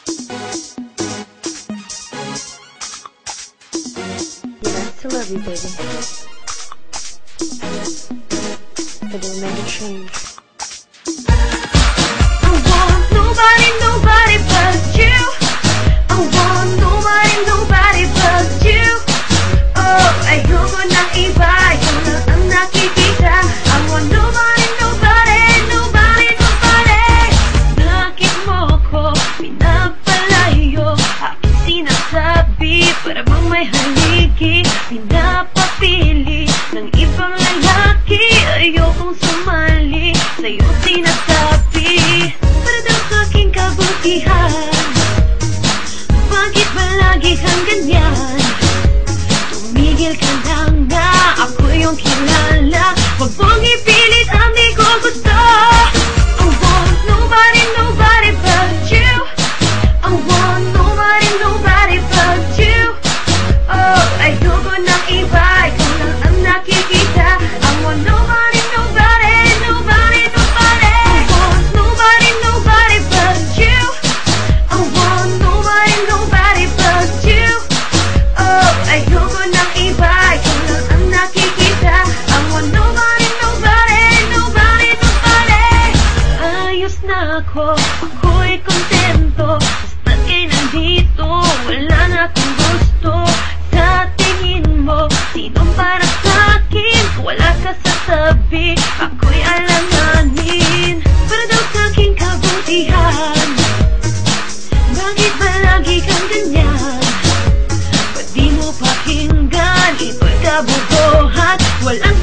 I love you, baby. But it'll make a change. I want nobody, nobody but you. I want nobody, nobody but you. Oh, ayoko ng iba, ikaw lang ang nakikita. I want nobody, nobody, nobody, nobody. Bakit mo ko pinapalayo? Aking sinasabi para bang may haligi. Pinapapili ng ibang lalaki. Ayokong sumali sa'yo sinasabi para daw sa aking kabutihan. Bakit ba lagi kang ganyan? Tumigil ka lang na, ako yung kilala. Huwag mong ipilit ang di ko gusto. I want nobody, nobody but you. I want nobody, nobody but you. Oh, ayoko ng iba, ikaw lang ang nakikita. I want nobody, nobody, nobody, nobody. I want nobody, nobody but you. I want nobody, nobody but you. Oh, ayoko ng iba, ikaw lang ang nakikita. I want nobody, nobody, nobody, nobody. Ayos na ako, ako'y kontento. Basta't kayo nandito, wala na akong gusto. Sa tingin mo, sinong para sa'kin? Kung wala ka sa tabi, ako'y alanganin para daw sa aking kabutihan. Bakit ba lagi kang ganyan? Ba't di mo pakinggan? Ito'y kabobohan, walang